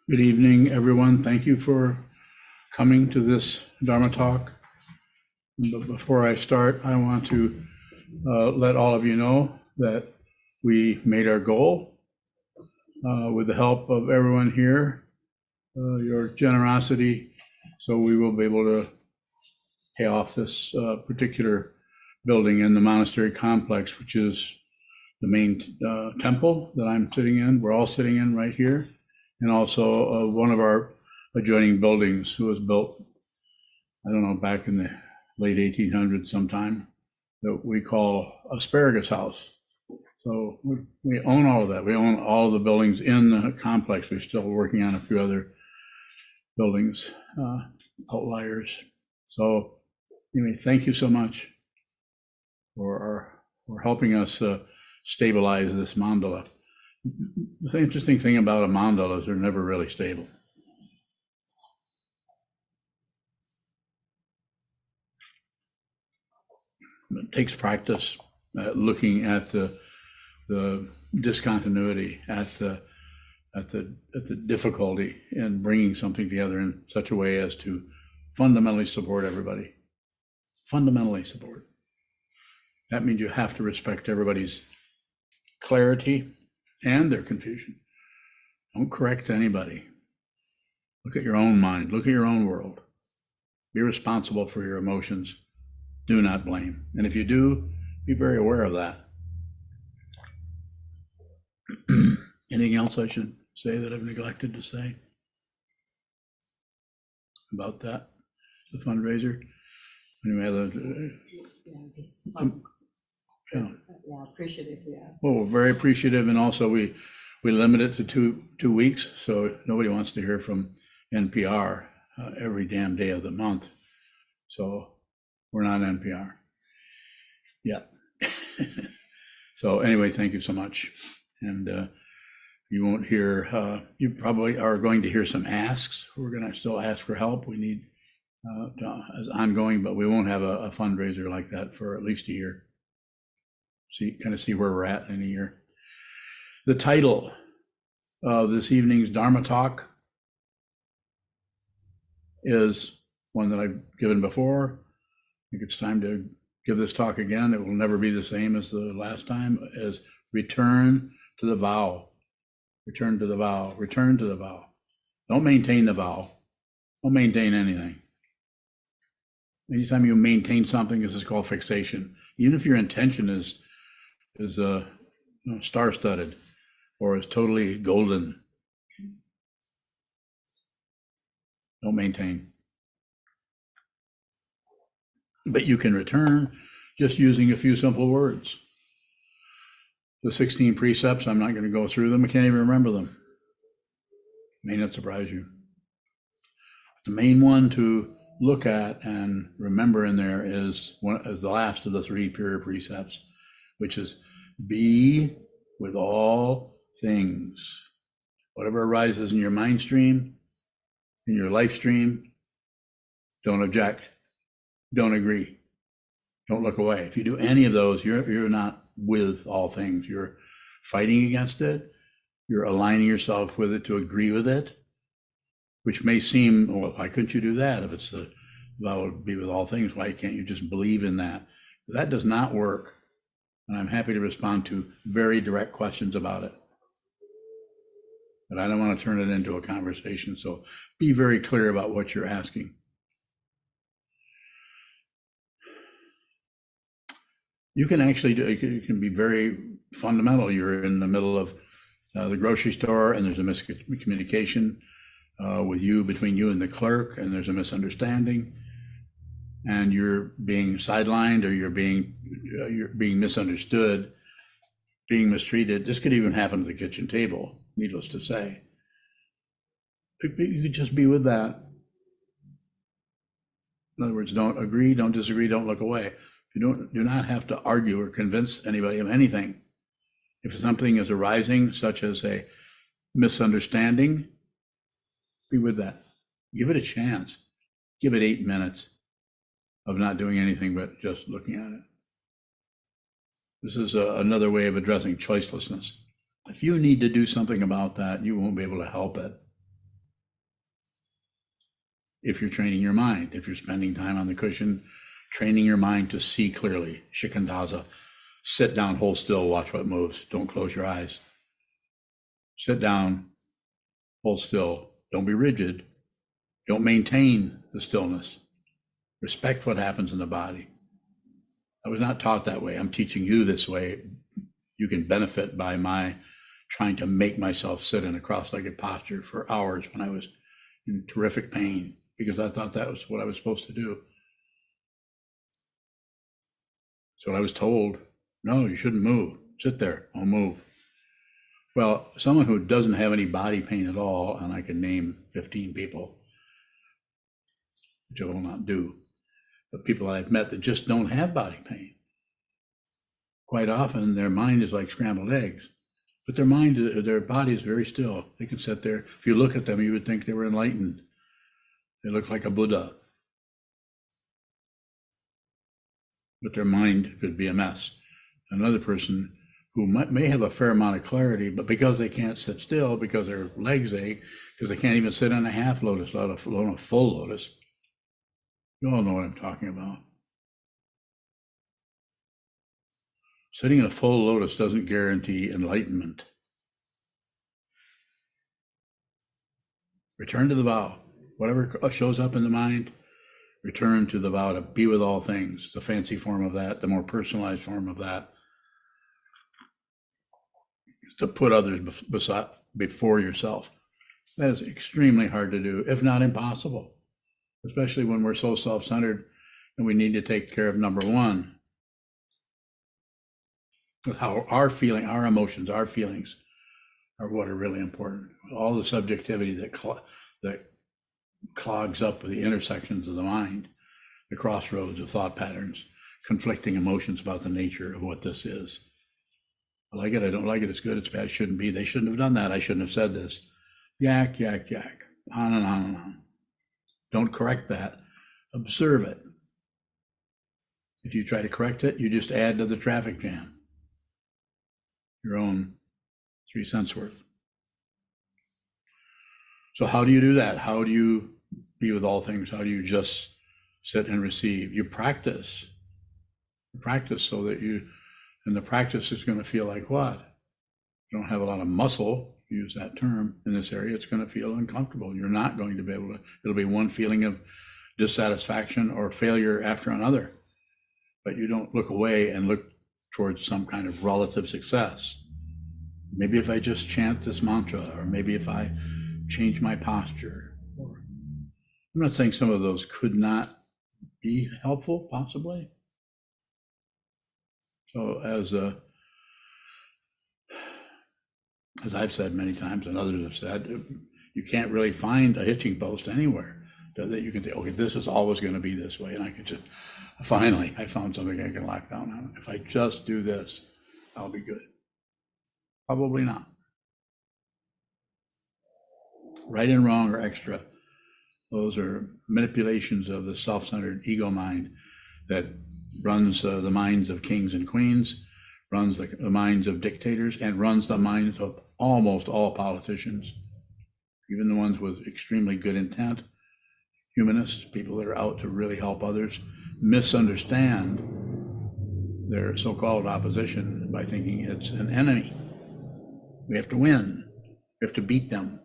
Good evening, everyone. Thank you for coming to this Dharma talk. But before I start, I want to let all of you know that we made our goal with the help of everyone here, your generosity, so we will be able to pay off this particular building in the monastery complex, which is the main temple that I'm sitting in. We're all sitting in right here. And also one of our adjoining buildings was built, I don't know, back in the late 1800s sometime, that we call Asparagus House. So we own all of that. We own all of the buildings in the complex. We're still working on a few other buildings, outliers. So anyway, thank you so much for helping us stabilize this mandala. The interesting thing about a mandala is they're never really stable. It takes practice at looking at the discontinuity, at the difficulty in bringing something together in such a way as to fundamentally support everybody. Fundamentally support. That means you have to respect everybody's clarity and their confusion. Don't correct anybody. Look at your own mind. Look at your own world. Be responsible for your emotions. Do not blame. And if you do, be very aware of that. Anything else I should say that I've neglected to say about that, the fundraiser? Anyway, just yeah, appreciative. Yeah. Well, we're very appreciative, and also we limit it to two weeks, so nobody wants to hear from NPR every damn day of the month. So we're not NPR yet. So anyway, thank you so much. And you won't hear, you probably are going to hear some asks. We're going to still ask for help. We need as ongoing, but we won't have a fundraiser like that for at least a year. Kind of see where we're at in a year. The title of this evening's Dharma talk is one that I've given before. I think it's time to give this talk again. It will never be the same as the last time, as Return to the Vow. Return to the vow. Return to the vow. Don't maintain the vow. Don't maintain anything. Anytime you maintain something, this is called fixation. Even if your intention is star-studded or is totally golden, don't maintain. But you can return just using a few simple words. The 16 precepts, I'm not going to go through them. I can't even remember them. May not surprise you. The main one to look at and remember in there is the last of the three pure precepts, which is be with all things. Whatever arises in your mind stream, in your life stream, don't object, don't agree, don't look away. If you do any of those, you're not with all things. You're fighting against it. You're aligning yourself with it to agree with it, which may seem, well, why couldn't you do that? If it's the vow to be with all things, why can't you just believe in that? That does not work. And I'm happy to respond to very direct questions about it. But I don't want to turn it into a conversation. So be very clear about what you're asking. You can actually do, it can be very fundamental. You're in the middle of the grocery store and there's a miscommunication between you and the clerk, and there's a misunderstanding, and you're being sidelined, or you're being misunderstood, being mistreated. This could even happen at the kitchen table, needless to say. You could just be with that. In other words, don't agree, don't disagree, don't look away. You do not have to argue or convince anybody of anything. If something is arising, such as a misunderstanding, be with that. Give it a chance. Give it 8 minutes of not doing anything but just looking at it. This is another way of addressing choicelessness. If you need to do something about that, you won't be able to help it. if you're training your mind, if you're spending time on the cushion, training your mind to see clearly. Shikantaza. Sit down, hold still, watch what moves. Don't close your eyes. Sit down, hold still. Don't be rigid. Don't maintain the stillness. Respect what happens in the body. I was not taught that way. I'm teaching you this way. You can benefit by my trying to make myself sit in a cross-legged posture for hours when I was in terrific pain, because I thought that was what I was supposed to do. So I was told, no, you shouldn't move. Sit there, I'll move. Well, someone who doesn't have any body pain at all, and I can name 15 people, which I will not do, but people I've met that just don't have body pain. Quite often, their mind is like scrambled eggs, but their body is very still. They can sit there. If you look at them, you would think they were enlightened. They look like a Buddha, but their mind could be a mess. Another person who may have a fair amount of clarity, but because they can't sit still, because their legs ache, because they can't even sit in a half lotus, let alone a full lotus. You all know what I'm talking about. Sitting in a full lotus doesn't guarantee enlightenment. Return to the vow. Whatever shows up in the mind, return to the vow to be with all things, the fancy form of that, the more personalized form of that, to put others before yourself. That is extremely hard to do, if not impossible, especially when we're so self-centered and we need to take care of number one. How our emotions, our feelings are what are really important. All the subjectivity that clogs up the intersections of the mind, the crossroads of thought patterns, conflicting emotions about the nature of what this is. I like it, I don't like it, it's good, it's bad, it shouldn't be, they shouldn't have done that, I shouldn't have said this. Yak, yak, yak, on and on and on. Don't correct that, observe it. If you try to correct it, you just add to the traffic jam. Your own 3 cents worth. So how do you do that? How do you be with all things? How do you just sit and receive? You practice. You practice so that and the practice is going to feel like what? You don't have a lot of muscle, use that term, in this area, it's going to feel uncomfortable. You're not going to be able to, it'll be one feeling of dissatisfaction or failure after another. But you don't look away and look towards some kind of relative success. Maybe if I just chant this mantra, or maybe if I change my posture. I'm not saying some of those could not be helpful, possibly. So as I've said many times and others have said, you can't really find a hitching post anywhere that you can say, okay, this is always going to be this way. And I could just, finally, I found something I can lock down on. If I just do this, I'll be good. Probably not. Right and wrong or extra. Those are manipulations of the self-centered ego mind that runs the minds of kings and queens, runs the minds of dictators, and runs the minds of almost all politicians, even the ones with extremely good intent. Humanists, people that are out to really help others, misunderstand their so-called opposition by thinking it's an enemy. We have to win. We have to beat them.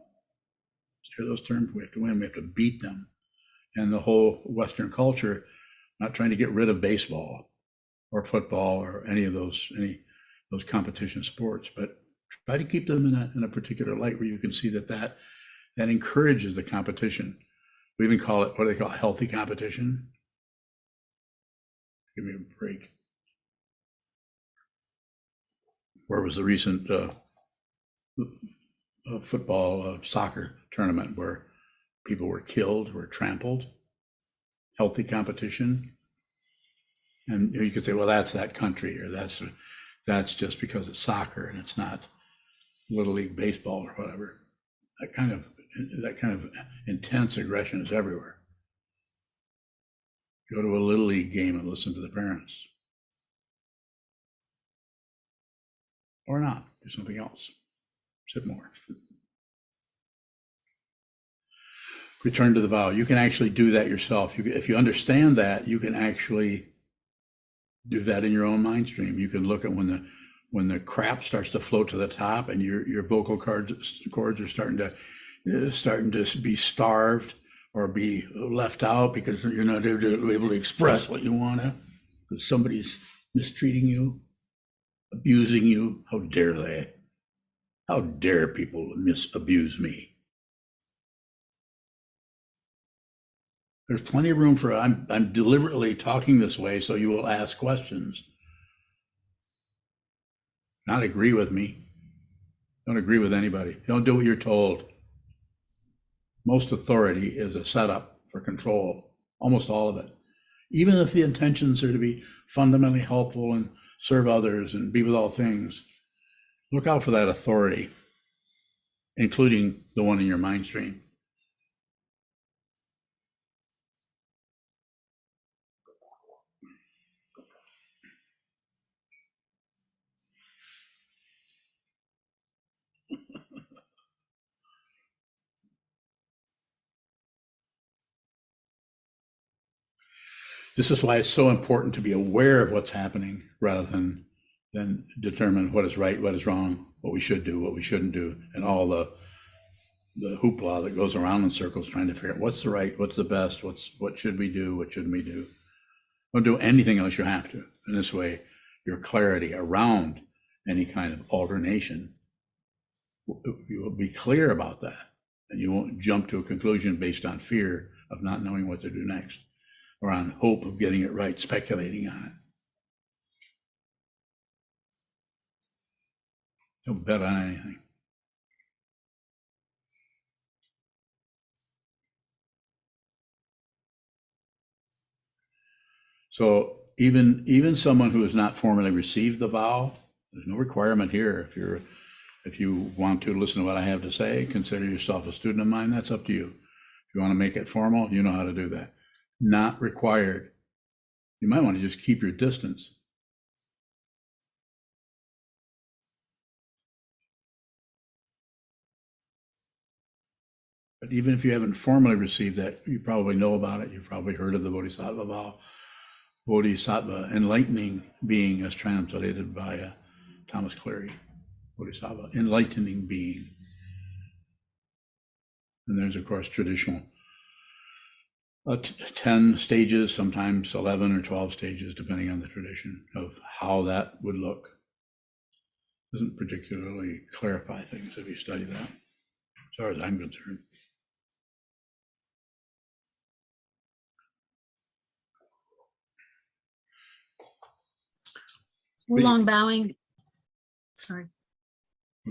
Hear those terms? We have to win. We have to beat them. And the whole Western culture, not trying to get rid of baseball or football or any of those competition sports, but try to keep them in a particular light where you can see that encourages the competition. We even call it, what do they call it, healthy competition? Give me a break. Where was the recent football, soccer tournament where people were killed, were trampled? Healthy competition. And you could say, well, that's that country, or that's just because it's soccer and it's not Little League baseball or whatever. That kind of intense aggression is everywhere. Go to a Little League game and listen to the parents. Or not, do something else. Sit more. return to the vow. You can actually do that yourself. If you understand that, you can actually do that in your own mind stream. You can look at when the crap starts to float to the top and your vocal cords are starting to be starved or be left out because you're not able to express what you want to, because somebody's mistreating you, abusing you. How dare they? How dare people abuse me? There's plenty of room for, I'm deliberately talking this way so you will ask questions. Not agree with me. Don't agree with anybody. Don't do what you're told. Most authority is a setup for control, almost all of it. Even if the intentions are to be fundamentally helpful and serve others and be with all things, look out for that authority, including the one in your mind stream. This is why it's so important to be aware of what's happening rather than determine what is right, what is wrong, what we should do, what we shouldn't do, and all the hoopla that goes around in circles trying to figure out what's the right, what's the best, what should we do, what shouldn't we do. Don't do anything unless you have to. In this way, your clarity around any kind of alternation, you will be clear about that, and you won't jump to a conclusion based on fear of not knowing what to do next, or on hope of getting it right, speculating on it. Don't bet on anything. So even someone who has not formally received the vow, there's no requirement here. If you want to listen to what I have to say, consider yourself a student of mine, that's up to you. If you want to make it formal, you know how to do that. Not required. You might want to just keep your distance. But even if you haven't formally received that, you probably know about it. You've probably heard of the Bodhisattva vow. Bodhisattva, enlightening being, as translated by Thomas Cleary. Bodhisattva, enlightening being. And there's, of course, traditional 10 stages, sometimes 11 or 12 stages, depending on the tradition, of how that would look. Doesn't particularly clarify things if you study that, as far as I'm concerned. Long bowing. Sorry.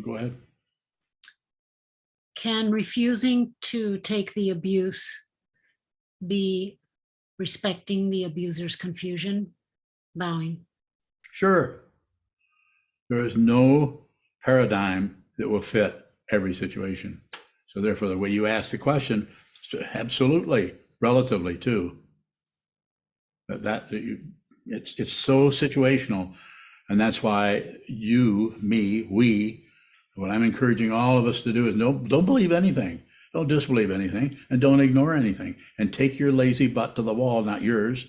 Go ahead. Can refusing to take the abuse be respecting the abuser's confusion? Bowing. Sure. There is no paradigm that will fit every situation. So therefore, the way you ask the question, absolutely, relatively too. It's so situational. And that's why you, me, we, what I'm encouraging all of us to do is don't believe anything. Don't disbelieve anything, and don't ignore anything. And take your lazy butt to the wall, not yours,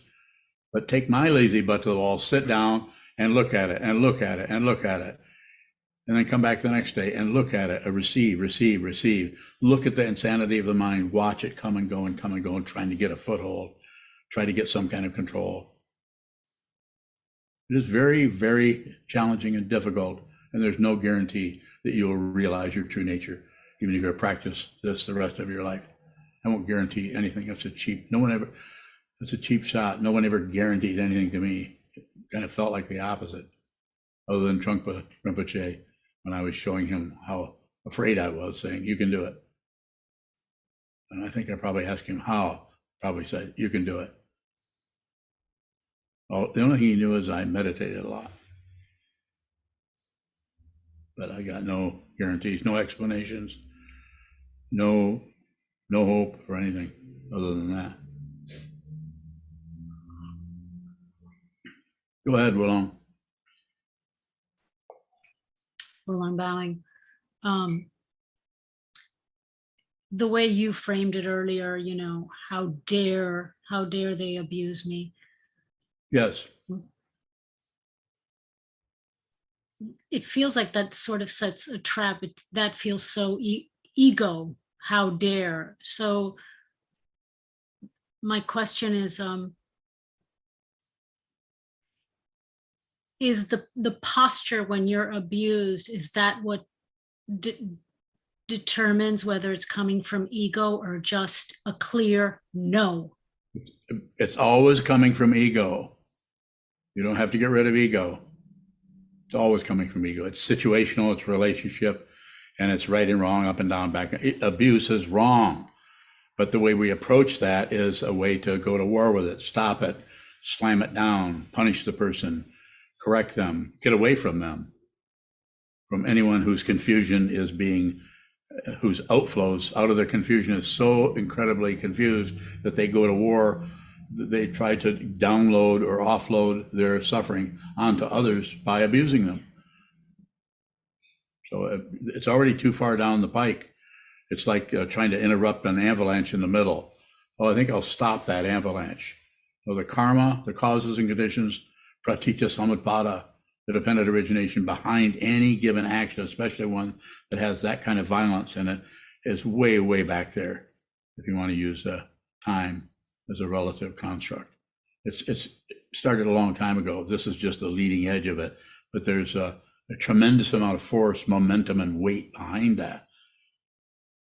but take my lazy butt to the wall, sit down and look at it and look at it and look at it. And then come back the next day and look at it, receive. Look at the insanity of the mind, watch it come and go and trying to get a foothold, try to get some kind of control. It is very, very challenging and difficult, and there's no guarantee that you'll realize your true nature, even if you practice this the rest of your life. I won't guarantee anything. It's a cheap shot. No one ever guaranteed anything to me. It kind of felt like the opposite, other than Trungpa Rinpoche, when I was showing him how afraid I was, saying, you can do it. And I think I probably asked him how, probably said, you can do it. Well, the only thing he knew is I meditated a lot. But I got no guarantees, no explanations, no hope for anything other than that. Go ahead, Willem. Well, I'm bowing. the way you framed it earlier, how dare they abuse me? Yes. It feels like that sort of sets a trap. That feels so ego. How dare? So my question is the posture when you're abused, is that what determines whether it's coming from ego or just a clear no? It's always coming from ego. You don't have to get rid of ego. It's always coming from ego. It's situational, it's relationship, and it's right and wrong, up and down, back. Abuse is wrong. But the way we approach that is a way to go to war with it, stop it, slam it down, punish the person, correct them, get away from them, from anyone whose confusion is being, whose outflows out of their confusion is so incredibly confused that they go to war. They try to download or offload their suffering onto others by abusing them. So it's already too far down the pike. It's like trying to interrupt an avalanche in the middle. Oh, I think I'll stop that avalanche. So the karma, the causes and conditions, pratitya samutpada, the dependent origination behind any given action, especially one that has that kind of violence in it, is way, way back there, if you want to use time as a relative construct. It's started a long time ago. This is just the leading edge of it, but there's a tremendous amount of force, momentum, and weight behind that.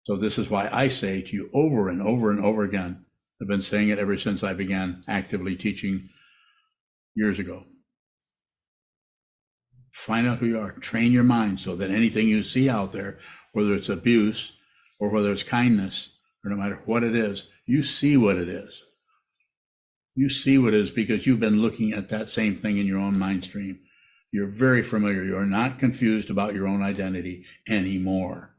So this is why I say to you over and over and over again, I've been saying it ever since I began actively teaching years ago. Find out who you are, train your mind so that anything you see out there, whether it's abuse or whether it's kindness, or no matter what it is, you see what it is. You see what it is because you've been looking at that same thing in your own mind stream. You're very familiar. You're not confused about your own identity anymore.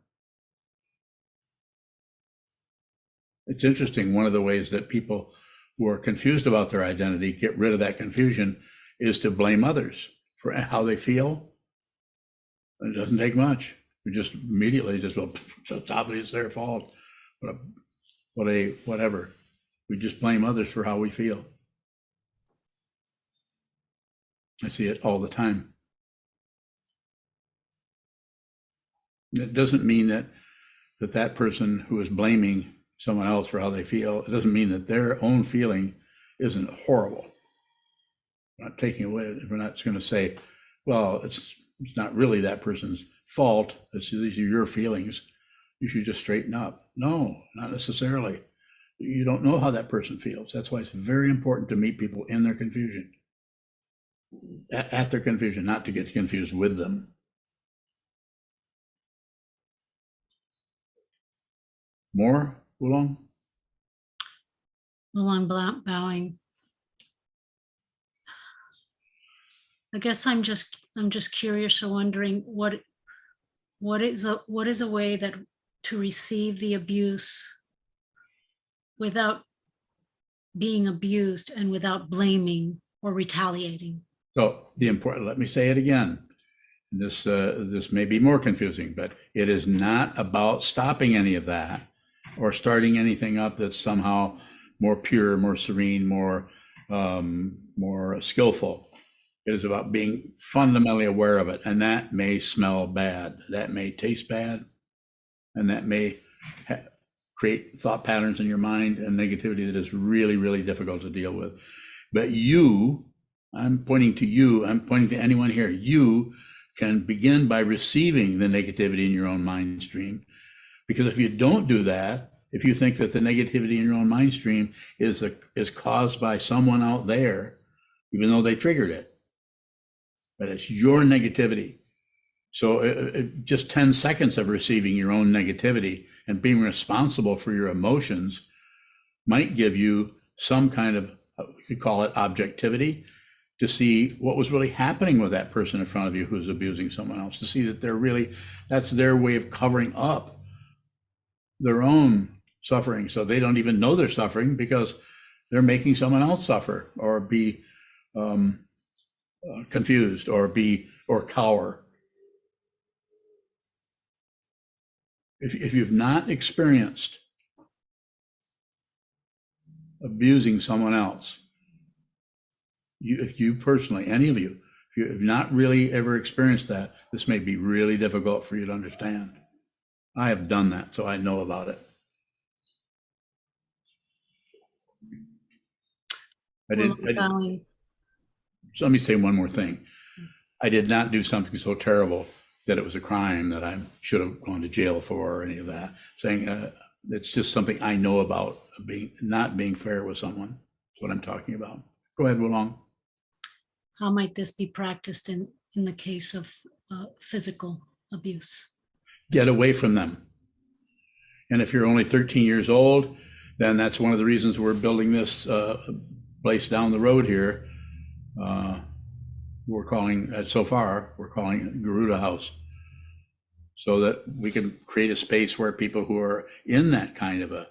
It's interesting, one of the ways that people who are confused about their identity get rid of that confusion is to blame others for how they feel. It doesn't take much. We just immediately just, well, it's their fault. Whatever. We just blame others for how we feel. I see it all the time. It doesn't mean that person who is blaming someone else for how they feel, it doesn't mean that their own feeling isn't horrible. We're not taking away, we're not going to say, well, it's not really that person's fault. These are your feelings. You should just straighten up. No, not necessarily. You don't know how that person feels. That's why it's very important to meet people in their confusion, at their confusion, not to get confused with them. More, Wulong? Wulong bowing. I guess I'm just curious or wondering what is a way that to receive the abuse without being abused and without blaming or retaliating. So let me say it again. This may be more confusing, but it is not about stopping any of that or starting anything up that's somehow more pure, more serene, more skillful. It is about being fundamentally aware of it, and that may smell bad, that may taste bad, and that may create thought patterns in your mind and negativity that is really, really difficult to deal with. But I'm pointing to you, I'm pointing to anyone here, you can begin by receiving the negativity in your own mind stream. Because if you don't do that, if you think that the negativity in your own mind stream is caused by someone out there, even though they triggered it, but it's your negativity. So just 10 seconds of receiving your own negativity and being responsible for your emotions might give you some kind of, we could call it objectivity, to see what was really happening with that person in front of you who's abusing someone else, to see that that's their way of covering up their own suffering. So they don't even know they're suffering because they're making someone else suffer or be confused or cower. if you've not experienced abusing someone else, if you personally, any of you, if you have not really ever experienced that, this may be really difficult for you to understand. I have done that, so I know about it. I Well, did. bowing. So let me say one more thing. I did not do something so terrible that it was a crime that I should have gone to jail for or any of that. Saying it's just something I know about not being fair with someone. That's what I'm talking about. Go ahead, Wulong. How might this be practiced in the case of physical abuse? Get away from them. And if you're only 13 years old, then that's one of the reasons we're building this place down the road here. We're calling it Garuda House, so that we can create a space where people who are in that kind of a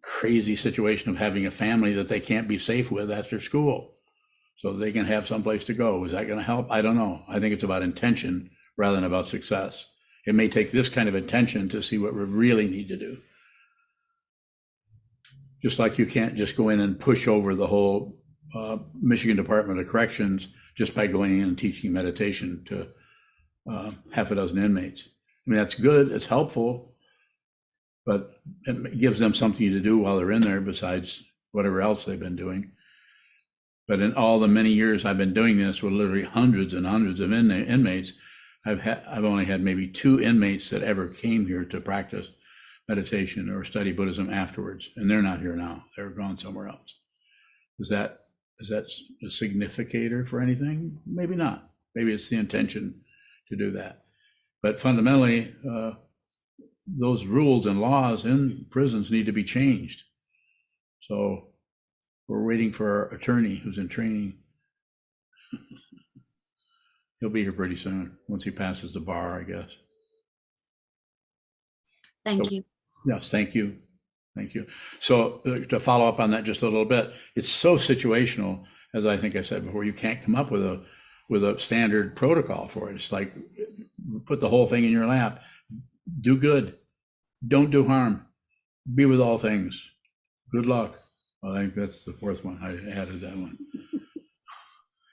crazy situation of having a family that they can't be safe with after school, so they can have someplace to go. Is that going to help? I don't know. I think it's about intention rather than about success. It may take this kind of intention to see what we really need to do. Just like you can't just go in and push over the whole Michigan Department of Corrections just by going in and teaching meditation to half a dozen inmates. I mean, that's good, it's helpful, but it gives them something to do while they're in there besides whatever else they've been doing. But in all the many years I've been doing this with literally hundreds and hundreds of inmates, I've only had maybe 2 inmates that ever came here to practice meditation or study Buddhism afterwards, and they're not here now. They're gone somewhere else. Is that a significator for anything? Maybe not. Maybe it's the intention to do that. But fundamentally, those rules and laws in prisons need to be changed. So we're waiting for our attorney who's in training. He'll be here pretty soon, once he passes the bar, I guess. Thank you. Yes, thank you. Thank you. So to follow up on that just a little bit, it's so situational, as I think I said before, you can't come up with a standard protocol for it. It's like, put the whole thing in your lap. Do good. Don't do harm. Be with all things. Good luck. I think that's the 4th one. I added that one.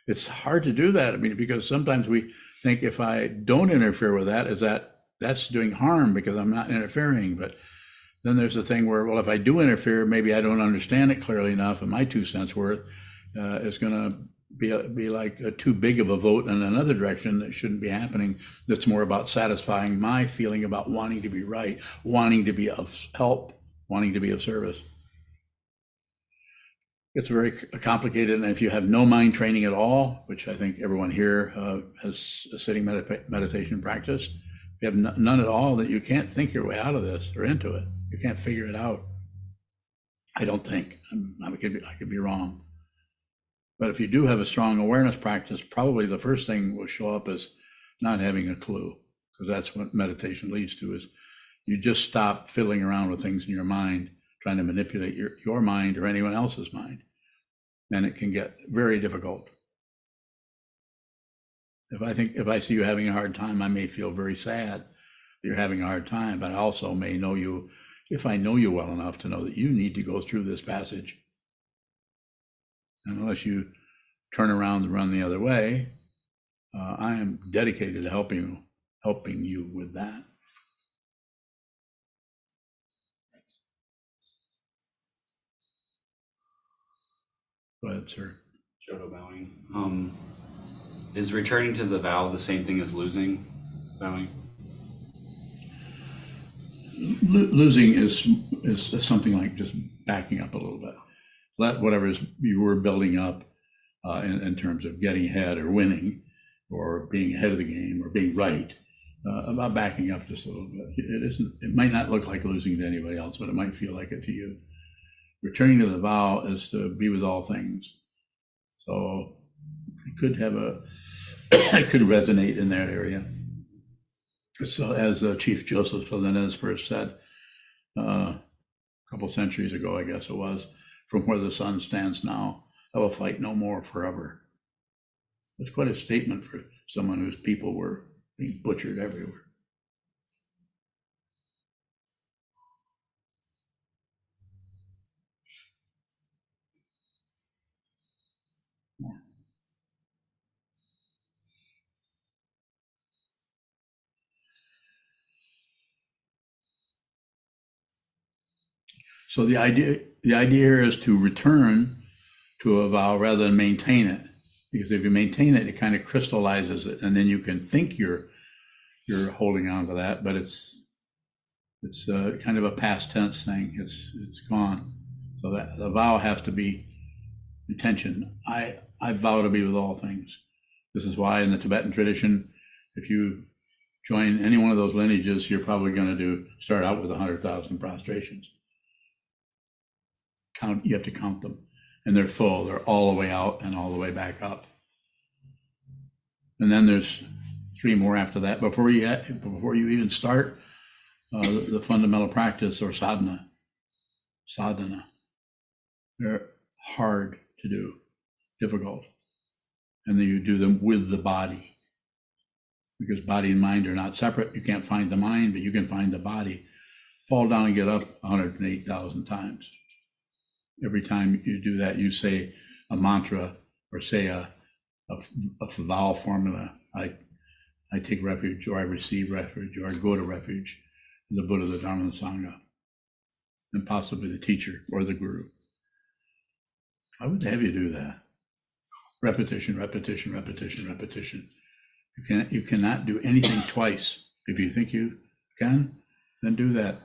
It's hard to do that. I mean, because sometimes we think if I don't interfere with that's doing harm because I'm not interfering. But then there's a thing where, well, if I do interfere, maybe I don't understand it clearly enough, and my 2 cents worth is going to be like too big of a vote in another direction that shouldn't be happening. That's more about satisfying my feeling about wanting to be right, wanting to be of help, wanting to be of service. It's very complicated, and if you have no mind training at all, which I think everyone here has a sitting meditation practice, if you have none at all, that you can't think your way out of this or into it. You can't figure it out. I don't think. I could be wrong. But if you do have a strong awareness practice, probably the first thing will show up as not having a clue, because that's what meditation leads to, is you just stop fiddling around with things in your mind, trying to manipulate your mind or anyone else's mind. And it can get very difficult. If I see you having a hard time, I may feel very sad that you're having a hard time, but I also may know you, if I know you well enough to know that you need to go through this passage. And unless you turn around and run the other way, I am dedicated to helping you with that. Go ahead, sir. Shoto bowing. Is returning to the vow the same thing as losing bowing? Losing is something like just backing up a little bit. Let whatever you were building up in terms of getting ahead or winning or being ahead of the game or being right, about backing up just a little bit. It might not look like losing to anybody else, but it might feel like it to you. Returning to the vow is to be with all things. So it could have it could resonate in that area. So as Chief Joseph Solanez first said a couple centuries ago, I guess it was, from where the sun stands now, I will fight no more forever. It's quite a statement for someone whose people were being butchered everywhere. So the idea here is to return to a vow rather than maintain it. Because if you maintain it, it kind of crystallizes it, and then you can think you're holding on to that, but it's kind of a past tense thing. It's gone. So that the vow has to be intention. I vow to be with all things. This is why in the Tibetan tradition, if you join any one of those lineages, you're probably going to start out with 100,000 prostrations. You have to count them, and they're full. They're all the way out and all the way back up. And then there's 3 more after that before you even start the fundamental practice or sadhana. They're hard to do, difficult, and then you do them with the body, because body and mind are not separate. You can't find the mind, but you can find the body. Fall down and get up 108,000 times. Every time you do that, you say a mantra or say a vowel formula. I take refuge, or I receive refuge, or I go to refuge in the Buddha, the Dharma, and the Sangha, and possibly the teacher or the guru. I would have you do that. Repetition, repetition, repetition, repetition. You cannot do anything twice. If you think you can, then do that.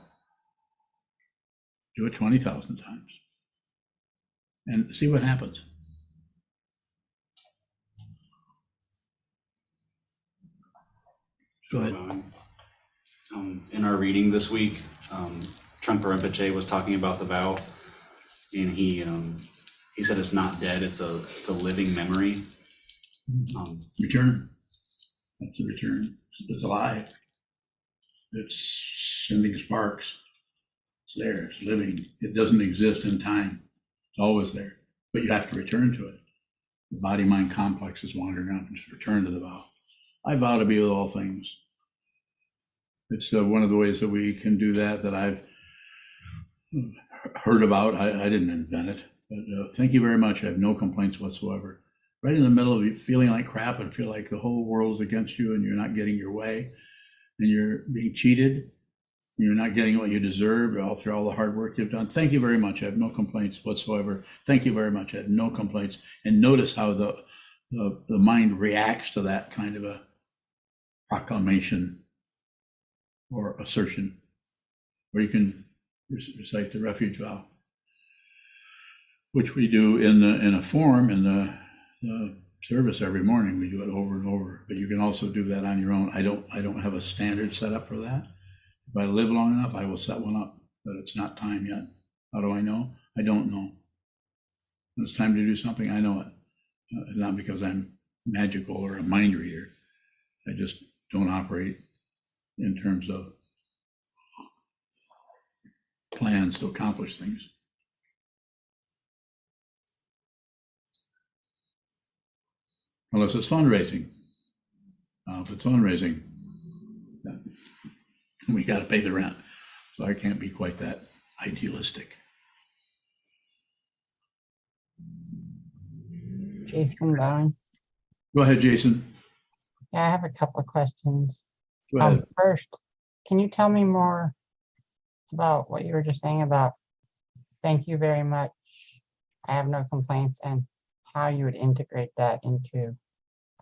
Do it 20,000 times and see what happens. Go ahead. In our reading this week, Trungpa Rinpoche was talking about the vow, and he said it's not dead; it's a living memory. Return. That's a return. It's alive. It's sending sparks. It's there. It's living. It doesn't exist in time. It's always there, but you have to return to it. The body-mind complex is wandering out, and just return to the vow. I vow to be with all things. It's one of the ways that we can do that I've heard about. I didn't invent it, but thank you very much. I have no complaints whatsoever. Right in the middle of you feeling like crap and feel like the whole world is against you and you're not getting your way and you're being cheated, you're not getting what you deserve after all the hard work you've done. Thank you very much. I have no complaints whatsoever. Thank you very much. I have no complaints. And notice how the mind reacts to that kind of a proclamation or assertion, or you can recite the refuge vow, which we do in a form in the service every morning. We do it over and over, but you can also do that on your own. I don't have a standard set up for that. If I live long enough, I will set one up, but it's not time yet. How do I know? I don't know. When it's time to do something, I know it. Not because I'm magical or a mind reader. I just don't operate in terms of plans to accomplish things. Unless it's fundraising. If it's fundraising, we got to pay the rent. So I can't be quite that idealistic. Jason Bowen. Go ahead, Jason. Yeah, I have a couple of questions. Go ahead. First, can you tell me more about what you were just saying about thank you very much, I have no complaints, and how you would integrate that into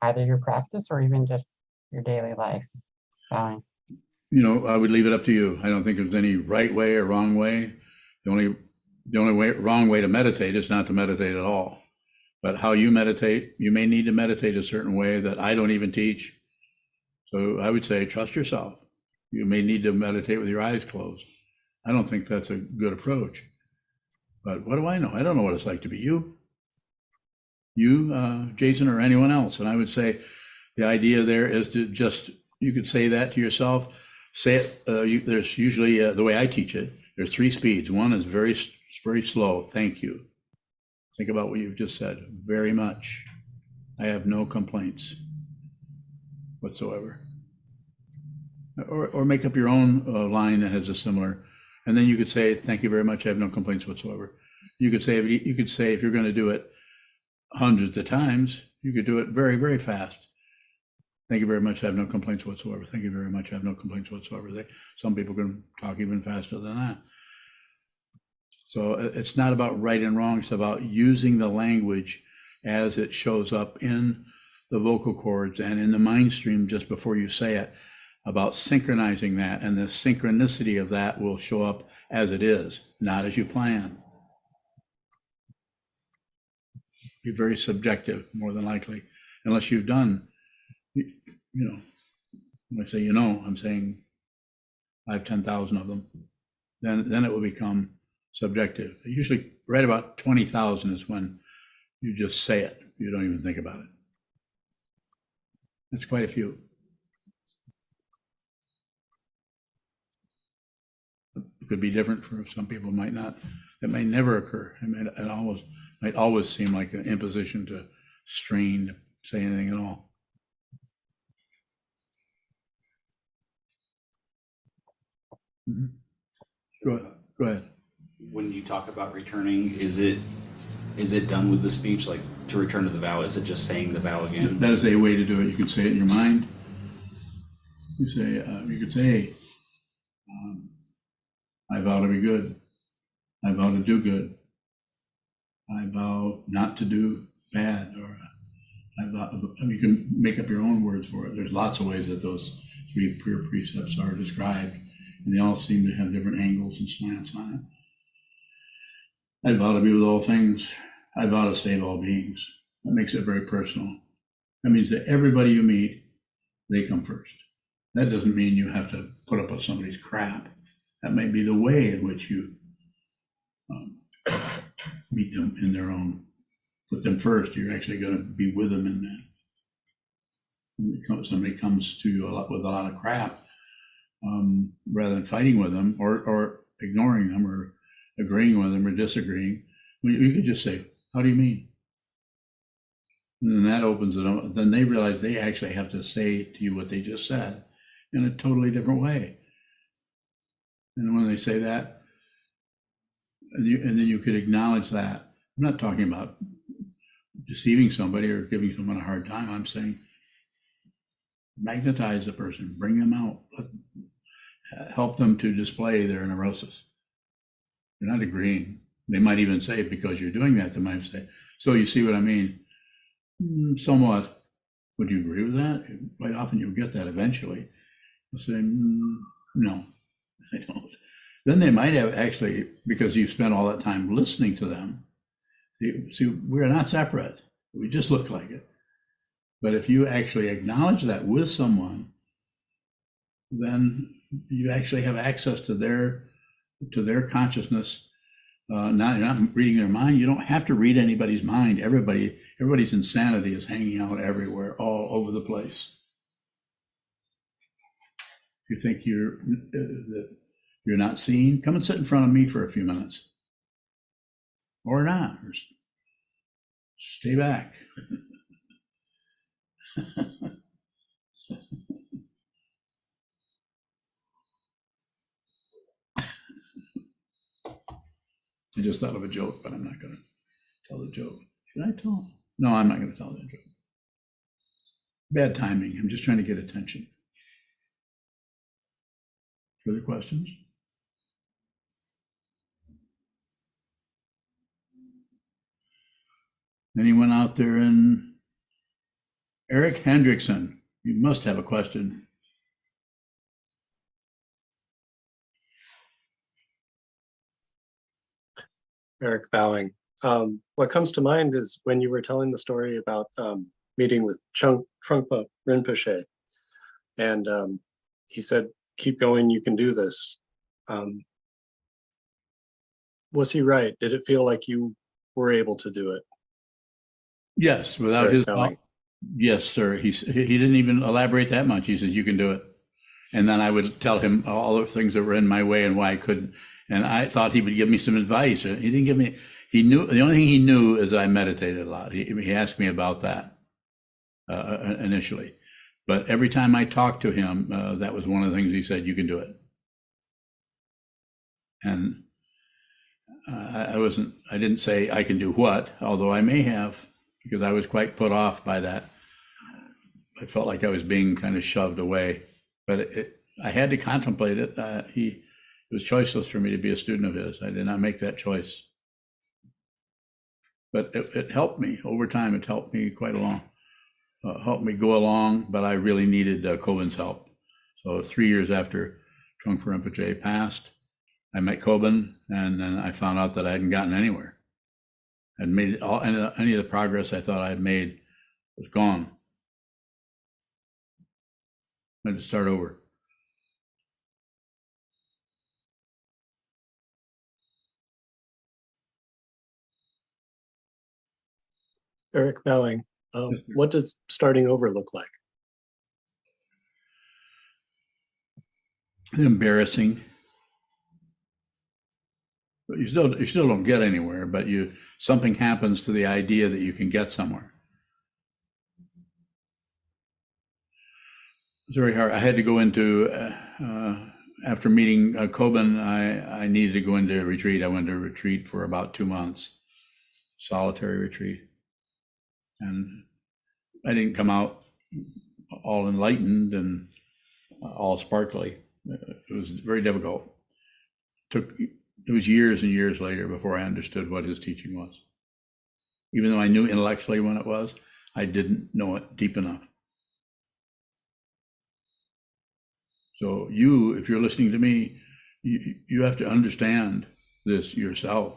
either your practice or even just your daily life? Bowing. I would leave it up to you. I don't think there's any right way or wrong way. The only wrong way to meditate is not to meditate at all. But how you meditate, you may need to meditate a certain way that I don't even teach. So I would say, trust yourself. You may need to meditate with your eyes closed. I don't think that's a good approach. But what do I know? I don't know what it's like to be you, Jason, or anyone else. And I would say the idea there is to just, you could say that to yourself. Say it, there's usually, the way I teach it, there's 3 speeds. One is very, very slow. Thank you. Think about what you've just said. Very much. I have no complaints whatsoever. Or make up your own line that has a similar, and then you could say, thank you very much, I have no complaints whatsoever. You could say if you're going to do it hundreds of times, you could do it very, very fast. Thank you very much, I have no complaints whatsoever. Thank you very much, I have no complaints whatsoever. Some people can talk even faster than that. So it's not about right and wrong, it's about using the language as it shows up in the vocal cords and in the mind stream just before you say it, about synchronizing that, and the synchronicity of that will show up as it is, not as you plan. Be very subjective, more than likely, unless you've done, you know, when I say, I'm saying 10,000 of them, then it will become subjective. Usually right about 20,000 is when you just say it. You don't even think about it. That's quite a few. It could be different for some people, might not. It may never occur. It might always seem like an imposition to strain to say anything at all. Mm-hmm. Go ahead. When you talk about returning, is it done with the speech, like to return to the vow? Is it just saying the vow again? That is a way to do it. You can say it in your mind. You could say, I vow to be good. I vow to do good. I vow not to do bad. Or you can make up your own words for it. There's lots of ways that those 3 pure precepts are described, and they all seem to have different angles and slants on it. I vow to be with all things. I vow to save all beings. That makes it very personal. That means that everybody you meet, they come first. That doesn't mean you have to put up with somebody's crap. That might be the way in which you meet them in their own, put them first. You're actually going to be with them in that. When somebody comes to you with a lot of crap, rather than fighting with them or ignoring them or agreeing with them or disagreeing, you could just say, how do you mean? And then that opens it up. Then they realize they actually have to say to you what they just said in a totally different way. And when they say that, and then you could acknowledge that. I'm not talking about deceiving somebody or giving someone a hard time. I'm saying magnetize the person, bring them out, help them to display their neurosis. You're not agreeing. They might even say, because you're doing that, they might say, so you see what I mean? Somewhat. Would you agree with that? Quite often you'll get that eventually. They'll say, no, I don't. Then they might have actually, because you've spent all that time listening to them. See, we're not separate. We just look like it. But if you actually acknowledge that with someone, then you actually have access to their consciousness. You're not reading their mind. You don't have to read anybody's mind. Everybody's insanity is hanging out everywhere, all over the place. If you think you're not seen, come and sit in front of me for a few minutes, or not, or stay back. I just thought of a joke, but I'm not going to tell the joke. Should I tell? No, I'm not going to tell that joke. Bad timing. I'm just trying to get attention. Further questions? Anyone out there in Eric Hendrickson? You must have a question. Eric bowing. What comes to mind is when you were telling the story about meeting with Trungpa Rinpoche, and he said, keep going, you can do this. Was he right? Did it feel like you were able to do it? Yes, without his help. Yes, sir. He didn't even elaborate that much. He said, you can do it. And then I would tell him all the things that were in my way and why I couldn't. And I thought he would give me some advice. He didn't give me, he knew, the only thing he knew is I meditated a lot. He asked me about that initially. But every time I talked to him, that was one of the things he said, you can do it. And I didn't say I can do what, although I may have, because I was quite put off by that. I felt like I was being kind of shoved away, but I had to contemplate it. was choiceless for me to be a student of his. I did not make that choice. But it helped me over time. It helped me quite along, helped me go along, but I really needed Kobun's help. So 3 years after Trungpa Rinpoche passed, I met Kobun, and then I found out that I hadn't gotten anywhere. I'd made any of the progress I thought I had made was gone. I had to start over. Eric Bowing, what does starting over look like? Embarrassing. But you still don't get anywhere, but something happens to the idea that you can get somewhere. It's very hard. I had to go into, after meeting Kobun, I needed to go into a retreat. I went to a retreat for about 2 months, solitary retreat. And I didn't come out all enlightened and all sparkly. It was very difficult. It was years and years later before I understood what his teaching was. Even though I knew intellectually what it was, I didn't know it deep enough. So if you're listening to me, you have to understand this yourself.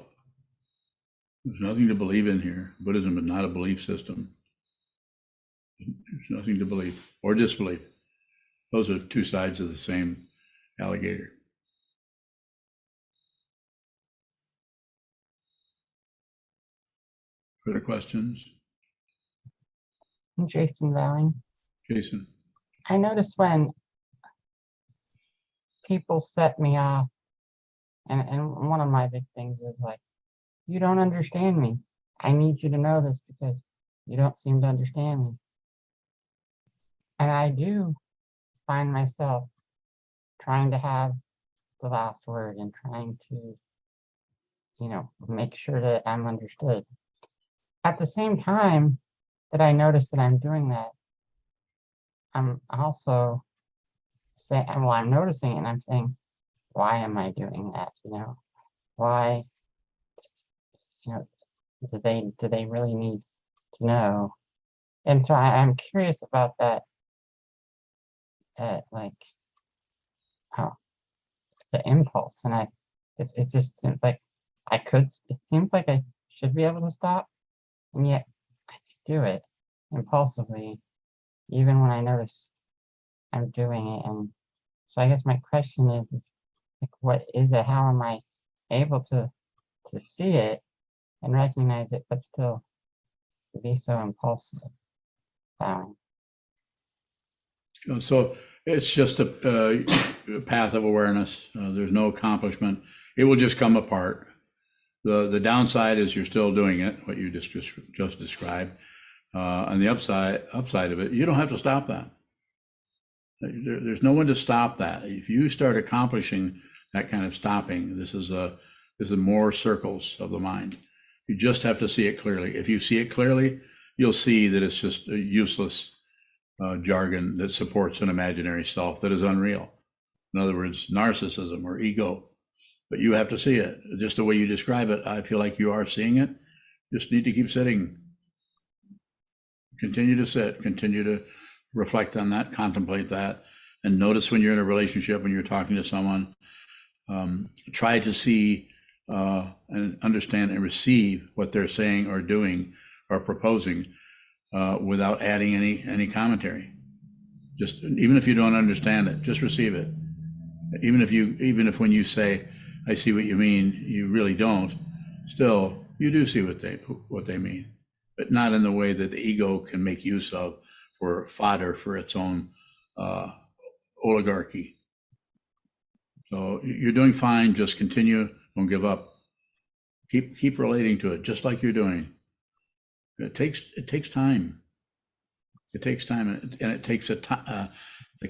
There's nothing to believe in here. Buddhism is not a belief system. There's nothing to believe or disbelieve. Those are two sides of the same alligator. Further questions? Jason Bowing. Jason? I notice when people set me off, and one of my big things is like, you don't understand me. I need you to know this because you don't seem to understand me. And I do find myself trying to have the last word and trying to, make sure that I'm understood. At the same time that I notice that I'm doing that, I'm also saying, well, I'm noticing it and I'm saying, why am I doing that? Why, do they really need to know? And so I'm curious about that, like, how the impulse. And it just seems like it seems like I should be able to stop. And yet I do it impulsively, even when I notice I'm doing it. And so I guess my question is like, what is it? How am I able to see it and recognize it, but still be so impulsive? So it's just a path of awareness. There's no accomplishment. It will just come apart. The downside is you're still doing it, what you just described. And the upside of it, you don't have to stop that. There's no one to stop that. If you start accomplishing that kind of stopping, this is more circles of the mind. You just have to see it clearly. If you see it clearly, you'll see that it's just a useless jargon that supports an imaginary self that is unreal. In other words, narcissism or ego. But you have to see it. Just the way you describe it, I feel like you are seeing it. Just need to keep sitting. Continue to sit, continue to reflect on that, contemplate that, and notice when you're in a relationship, when you're talking to someone, try to see and understand and receive what they're saying or doing or proposing without adding any commentary. Just even if you don't understand it, just receive it. Even if when you say, I see what you mean, you really don't, still you do see what they mean, but not in the way that the ego can make use of for fodder for its own oligarchy. So you're doing fine. Just continue. Don't give up. Keep relating to it, just like you're doing. It takes time. It takes time, and it takes the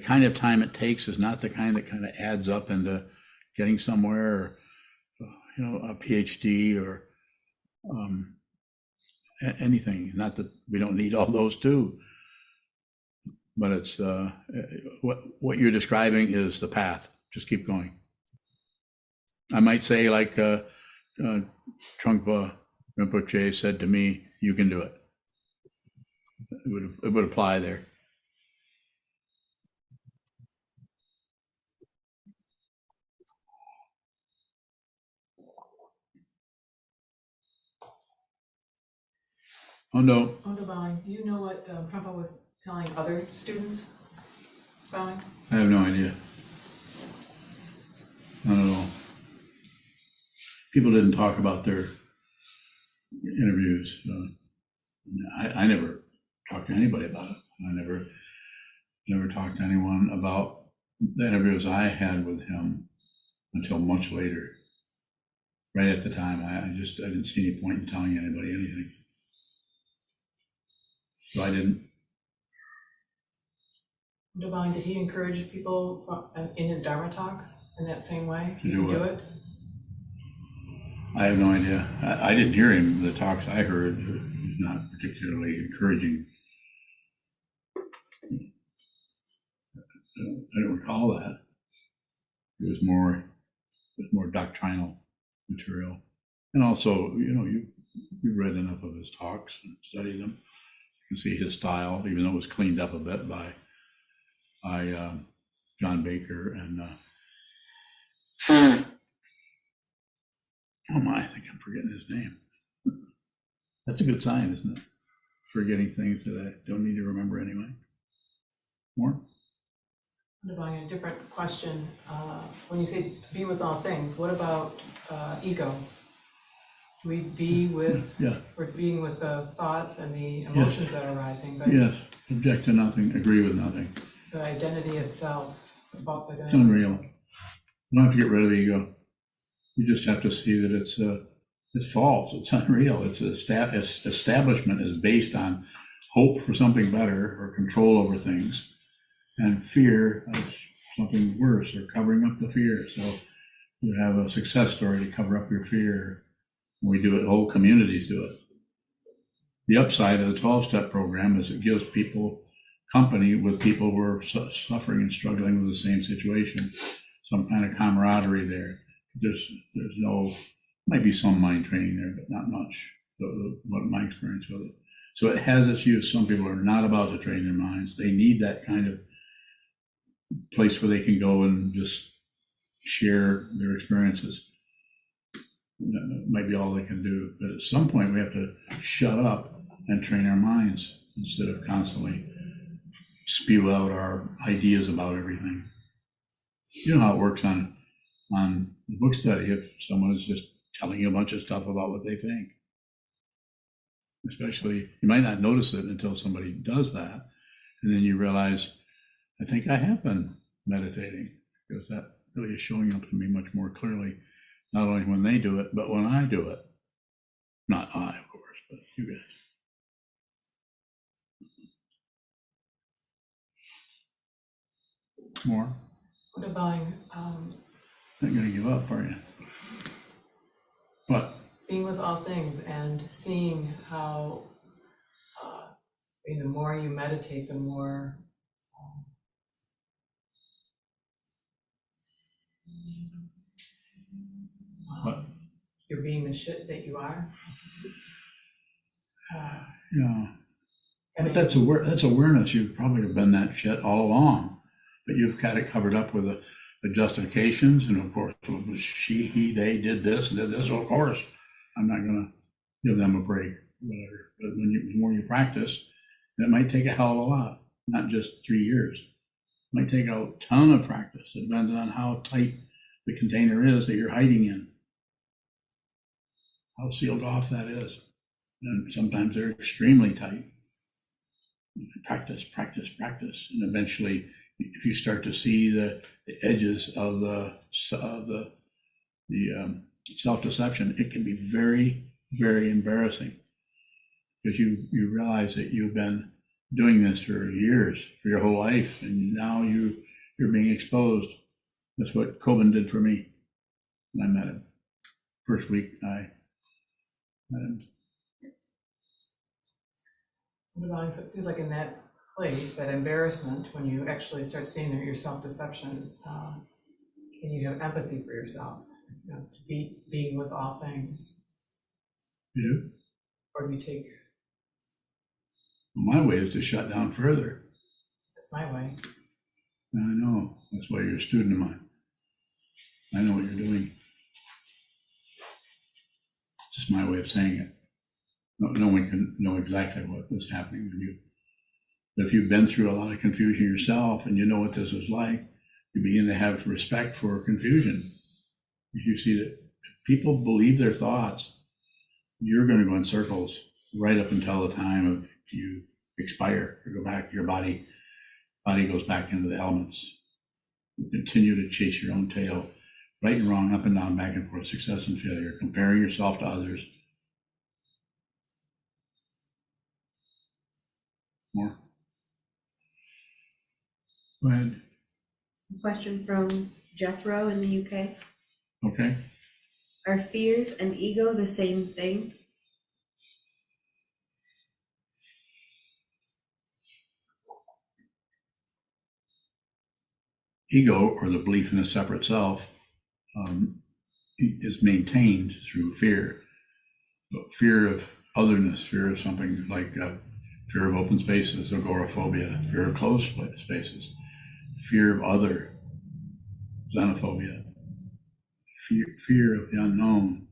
kind of time it takes is not the kind that kind of adds up into getting somewhere, or, a PhD or anything. Not that we don't need all those too, but it's what you're describing is the path. Just keep going. I might say like Trungpa Rinpoche said to me, you can do it. It would apply there. Oh, no, Bowing, do you know what Trumpa was telling other students? Bowing? I have no idea. Not at all. People didn't talk about their interviews. I never talked to anybody about it. I never talked to anyone about the interviews I had with him until much later. Right at the time, I didn't see any point in telling anybody anything. So I didn't. Bowing, did he encourage people in his Dharma talks in that same way? To You do can do what? it? I have no idea. I didn't hear him. The talks I heard was not particularly encouraging. I don't recall that. It was more doctrinal material. And also, you've read enough of his talks and studied them. You can see his style, even though it was cleaned up a bit by John Baker and oh my, I think I'm forgetting his name. That's a good sign, isn't it? Forgetting things that I don't need to remember anyway. More? Bowing, a different question. When you say be with all things, what about ego? Do we be with, Yeah. we're being with the thoughts and the emotions that are arising, but Yes. Object to nothing, agree with nothing. the identity itself, the false identity. It's unreal. You don't have to get rid of ego. You just have to see that it's false. It's unreal. Its establishment is based on hope for something better or control over things, and fear of something worse or covering up the fear. So you have a success story to cover up your fear. We do it. Whole communities do it. The upside of the 12-step program is it gives people company with people who are suffering and struggling with the same situation. Some kind of camaraderie there. There's no, might be some mind training there, but not much. What my experience with it. So it has its use. Some people are not about to train their minds. They need that kind of place where they can go and just share their experiences. That might be all they can do. But at some point, we have to shut up and train our minds instead of constantly spew out our ideas about everything. You know how it works on the book study if someone is just telling you a bunch of stuff about what they think. Especially, you might not notice it until somebody does that. And then you realize, I think I have been meditating, because that really is showing up to me much more clearly, not only when they do it, but when I do it. Not I, of course, but you guys. More? Bowing, Not gonna give up, are you? But being with all things and seeing how the more you meditate, the more What? you're being the shit that you are. yeah, but that's awareness. You probably have been that shit all along, but you've got it covered up with the justifications, and of course, she, he, they did this and did this. So of course, I'm not gonna give them a break, whatever. But the more you practice, and it might take a hell of a lot, not just 3 years. It might take a ton of practice. It depends on how tight the container is that you're hiding in, how sealed off that is. And sometimes they're extremely tight. Practice, practice, practice. And eventually, if you start to see the edges of the self-deception, it can be very, very embarrassing, because you realize that you've been doing this for years, for your whole life, and now you're being exposed. That's what Coben did for me when I met him. First week I met him. So it seems like in that place, that embarrassment, when you actually start seeing your self-deception, and you have empathy for yourself, you know, to be with all things? You do? Or do you take, Well, my way is to shut down further. that's my way. I know, that's why you're a student of mine. I know what you're doing. It's just my way of saying it. No one can know exactly what is happening with you. But if you've been through a lot of confusion yourself and you know what this is like, you begin to have respect for confusion. If you see that if people believe their thoughts, you're going to go in circles right up until the time of you expire or go back. Your body goes back into the elements. You continue to chase your own tail, right and wrong, up and down, back and forth, success and failure, comparing yourself to others. More. Go ahead. Question from Jethro in the UK. Okay. Are fears and ego the same thing? Ego, or the belief in a separate self, is maintained through fear. Fear of otherness, fear of something like fear of open spaces, agoraphobia, fear of closed spaces, fear of other, xenophobia, fear of the unknown,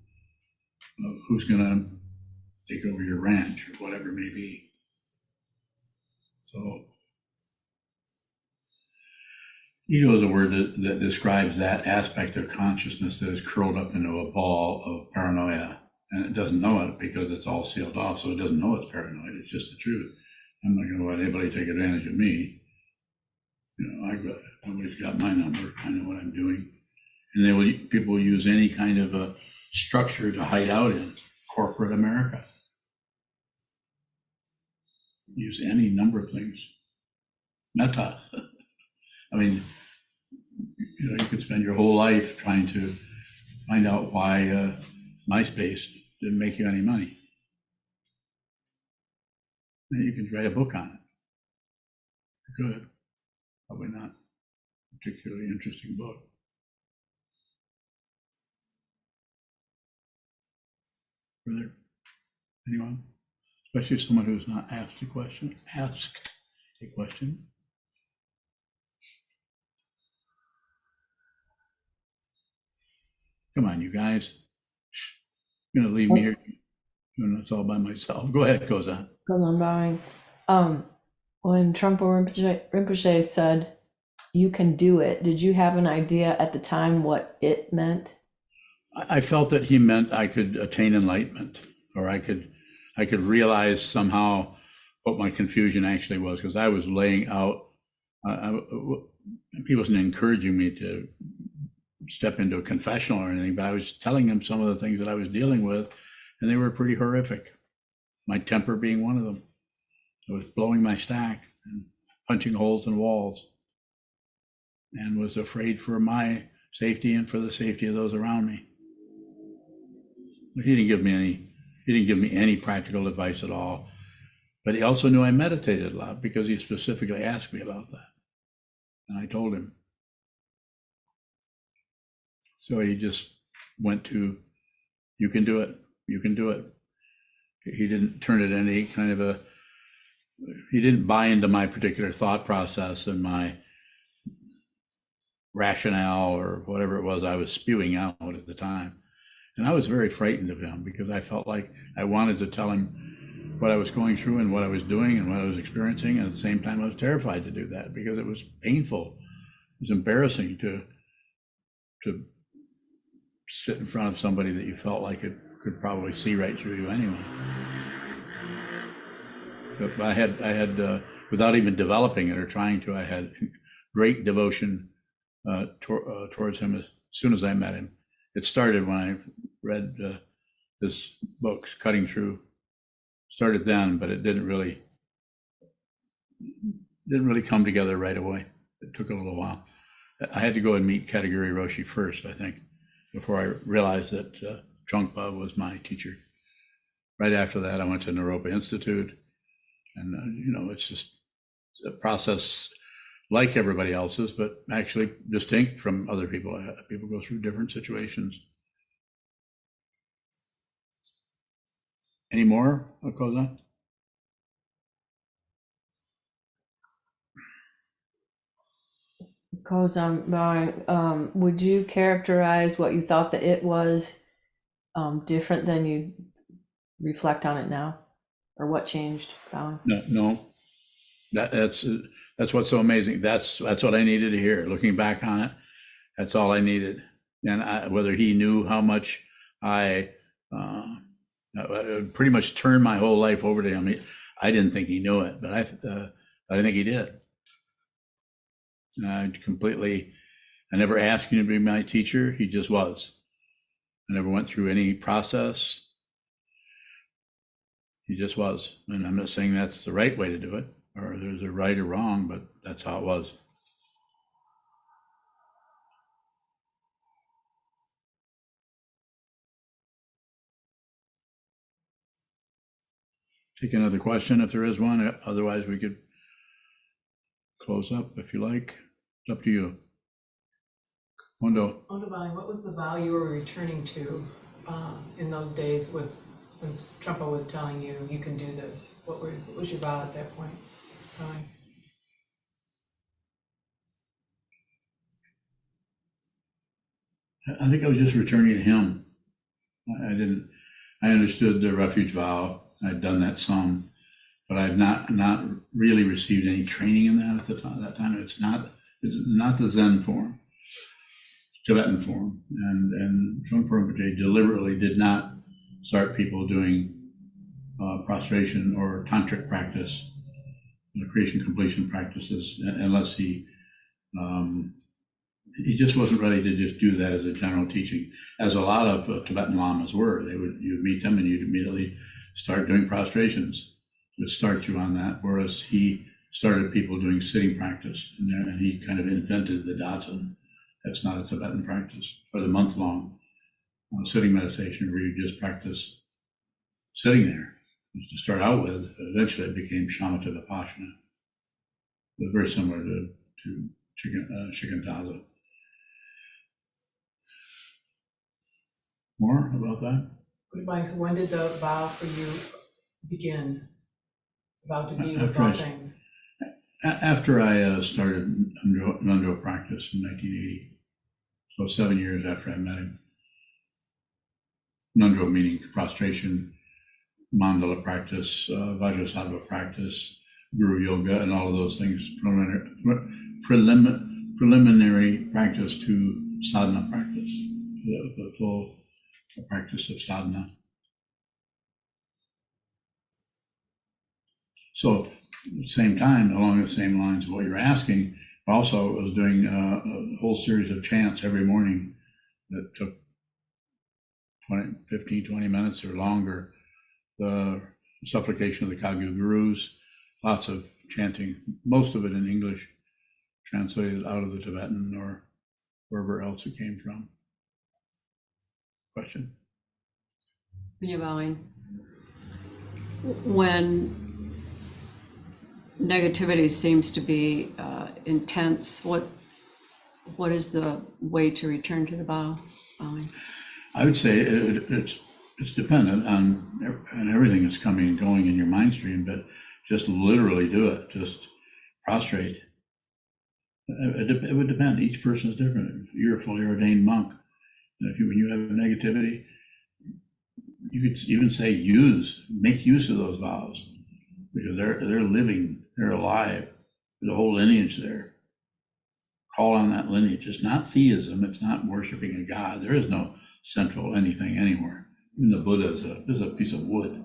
of who's going to take over your ranch or whatever it may be. So ego is a word that describes that aspect of consciousness that is curled up into a ball of paranoia, and it doesn't know it because it's all sealed off, so it doesn't know it's paranoid. It's just the truth. I'm not going to let anybody take advantage of me. You know, nobody's got my number. I know what I'm doing. And people will use any kind of a structure to hide out in. Corporate America. Use any number of things. Meta. I mean, you know, you could spend your whole life trying to find out why MySpace didn't make you any money. And you can write a book on it. You could. Probably not a particularly interesting book. Further? Anyone? Especially someone who's not asked a question. Ask a question. Come on, you guys. You're gonna leave me here doing this all by myself. Go ahead, Sokuzan. Because I'm bowing. When Trungpa Rinpoche said, "You can do it," did you have an idea at the time what it meant? I felt that he meant I could attain enlightenment, or I could realize somehow what my confusion actually was, because I was laying out. He wasn't encouraging me to step into a confessional or anything, but I was telling him some of the things that I was dealing with, and they were pretty horrific. My temper being one of them. I was blowing my stack and punching holes in walls, and was afraid for my safety and for the safety of those around me. But he didn't give me any practical advice at all. But he also knew I meditated a lot, because he specifically asked me about that, and I told him. So he just went to, "You can do it. You can do it." He didn't turn it into any kind of he didn't buy into my particular thought process and my rationale or whatever it was I was spewing out at the time. And I was very frightened of him, because I felt like I wanted to tell him what I was going through and what I was doing and what I was experiencing. And at the same time, I was terrified to do that, because it was painful. It was embarrassing to sit in front of somebody that you felt like it could probably see right through you anyway. But I had without even developing it or trying to, I had great devotion towards him as soon as I met him. It started when I read this book, Cutting Through. Started then, but it didn't really come together right away. It took a little while. I had to go and meet Katagiri Roshi first, I think, before I realized that Trungpa was my teacher. Right after that, I went to Naropa Institute, and you know, it's just a process like everybody else's, but actually distinct from other people. People go through different situations. Any more, Sokuzan? Because I'm bowing, would you characterize what you thought the it was different than you reflect on it now? Or what changed, bowing? No. That's what's so amazing. That's what I needed to hear. Looking back on it, that's all I needed. And whether he knew how much I pretty much turned my whole life over to him. I didn't think he knew it, but I think he did. I never asked him to be my teacher. He just was. I never went through any process. He just was. And I'm not saying that's the right way to do it, or there's a right or wrong, but that's how it was. Take another question if there is one. Otherwise, we could close up if you like. It's up to you. Mondo. What was the vow you were returning to in those days when Trumpa was telling you you can do this? What was your vow at that point? I think I was just returning to him. I understood the refuge vow. I'd done that some, but I've not really received any training in that at that time. It's not the Zen form, Tibetan form. And Trungpa Rinpoche deliberately did not start people doing prostration or tantric practice, creation completion practices, unless he just wasn't ready to just do that as a general teaching, as a lot of Tibetan lamas were. You'd meet them and you'd immediately start doing prostrations. It would start you on that, whereas he started people doing sitting practice, and he kind of invented the Datsun. That's not a Tibetan practice, or the month-long sitting meditation where you just practice sitting there. To start out with, eventually it became Shamatha Vipassana. But very similar to Shikantaza. More about that? So when did the vow for you begin? Vow to be with all things? After I started Nando practice in 1980, so 7 years after I met him. Nando meaning prostration, mandala practice, Vajrasattva practice, Guru Yoga, and all of those things, preliminary practice to sadhana practice, the full practice of sadhana. So at the same time, along the same lines of what you're asking, also was doing a whole series of chants every morning that took 15, 20 minutes or longer. The supplication of the Kagyu Gurus, lots of chanting, most of it in English, translated out of the Tibetan or wherever else it came from. Question? When negativity seems to be intense, what is the way to return to the vow? I would say it's dependent on everything that's coming and going in your mind stream, but just literally do it. Just prostrate. It would depend. Each person is different. If you're a fully ordained monk, when you have negativity, you could even say make use of those vows, because they're living, they're alive. There's a whole lineage there. Call on that lineage. It's not theism. It's not worshiping a god. There is no central anything anywhere. Even the Buddha is a piece of wood.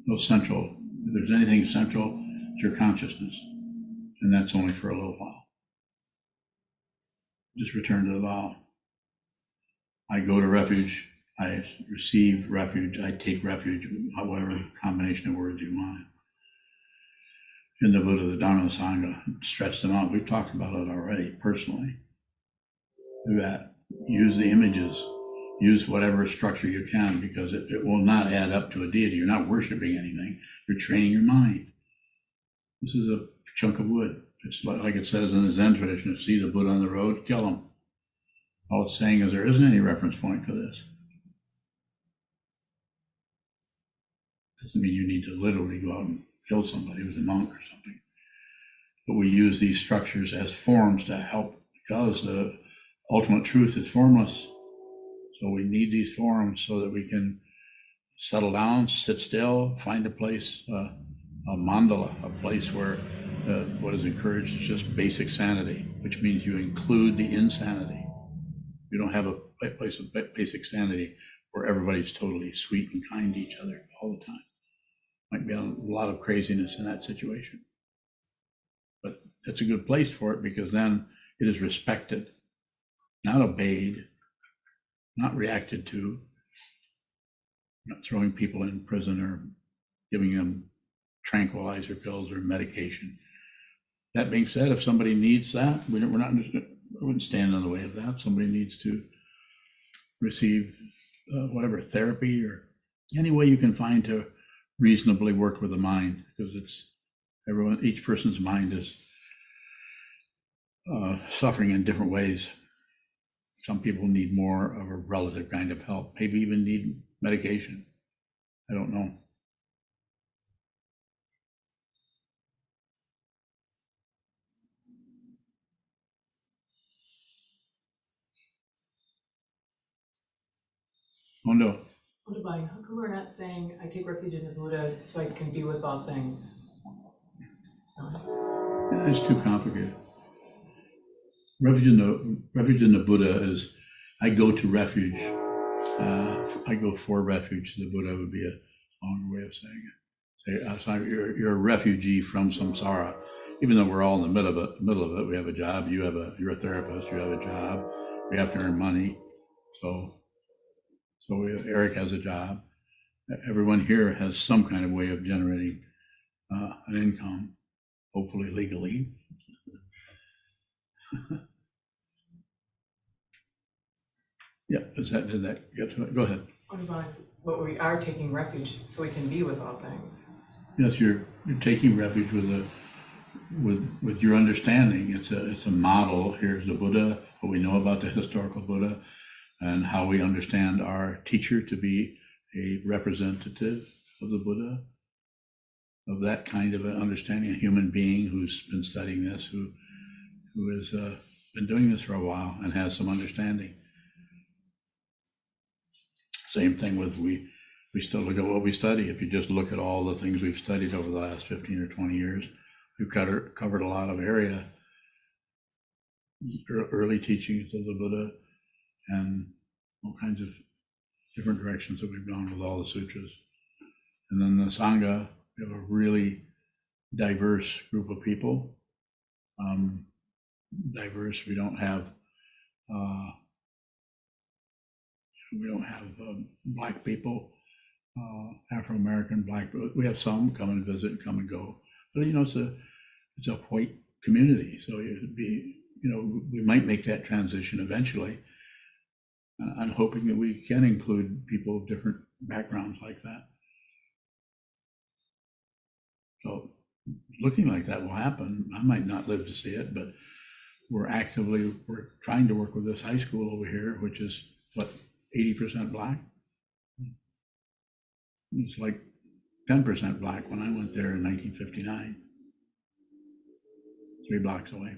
No central. If there's anything central, it's your consciousness. And that's only for a little while. Just return to the vow. I go to refuge. I receive refuge. I take refuge, however combination of words you want. In the Buddha, the Dharma, the Sangha, stretch them out. We've talked about it already personally. Do that. Use the images. Use whatever structure you can, because it will not add up to a deity. You're not worshiping anything. You're training your mind. This is a chunk of wood. It's like it says in the Zen tradition, if you see the Buddha on the road, kill him. All it's saying is there isn't any reference point for this. Doesn't mean you need to literally go out and kill somebody who's a monk or something. But we use these structures as forms to help, because the ultimate truth is formless. So we need these forms so that we can settle down, sit still, find a place, a mandala, a place where what is encouraged is just basic sanity, which means you include the insanity. You don't have a place of basic sanity where everybody's totally sweet and kind to each other all the time. Might be a lot of craziness in that situation. But it's a good place for it, because then it is respected, not obeyed, not reacted to, not throwing people in prison or giving them tranquilizer pills or medication. That being said, if somebody needs that, we wouldn't stand in the way of that. Somebody needs to receive whatever therapy or any way you can find to reasonably work with the mind, because each person's mind is suffering in different ways. Some people need more of a relative kind of help, maybe even need medication. I don't know. Oh no. Divine, how come we're not saying, I take refuge in the Buddha so I can be with all things? It's too complicated. Refuge in the Buddha is, I go to refuge. I go for refuge. The Buddha would be a longer way of saying it. Say, you're a refugee from samsara, even though we're all in the middle of it. We have a job. You're a therapist. You have a job. We have to earn money. So Eric has a job. Everyone here has some kind of way of generating an income, hopefully legally. Yeah, did that get to it? Go ahead. But we are taking refuge so we can be with all things. Yes, you're taking refuge with your understanding. It's a model. Here's the Buddha, what we know about the historical Buddha, and how we understand our teacher to be a representative of the Buddha, of that kind of an understanding, a human being who's been studying this, who has been doing this for a while and has some understanding. Same thing with we still look at what we study. If you just look at all the things we've studied over the last 15 or 20 years, we've covered a lot of area, early teachings of the Buddha, and all kinds of different directions that we've gone with all the sutras. And then the Sangha, we have a really diverse group of people. Diverse, we don't have Black people, Afro-American, Black, we have some come and visit and come and go. But, it's a white community. So we might make that transition eventually. I'm hoping that we can include people of different backgrounds like that. So looking like that will happen. I might not live to see it, but we're trying to work with this high school over here, which is 80% Black. It's like 10% Black when I went there in 1959, 3 blocks away.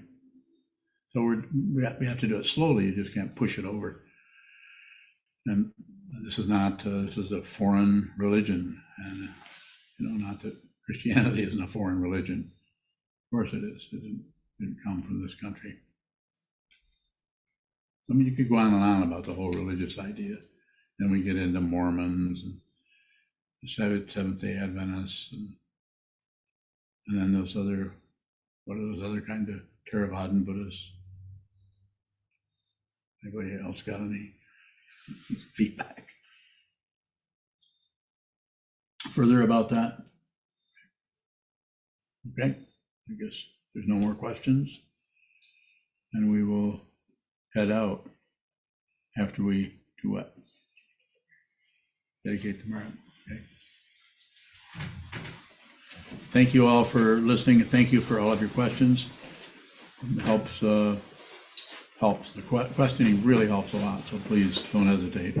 So we have to do it slowly. You just can't push it over. And this is a foreign religion, and not that Christianity isn't a foreign religion. Of course it is. It didn't come from this country. I mean, you could go on and on about the whole religious idea. Then we get into Mormons and the Seventh-day Adventists, and then what are those other kind of Theravadan Buddhists? Anybody else got any feedback further about that? Okay, I guess there's no more questions, and we will head out after we do what? Dedicate the merit. Okay. Thank you all for listening, and thank you for all of your questions. It helps. The questioning really helps a lot, so please don't hesitate.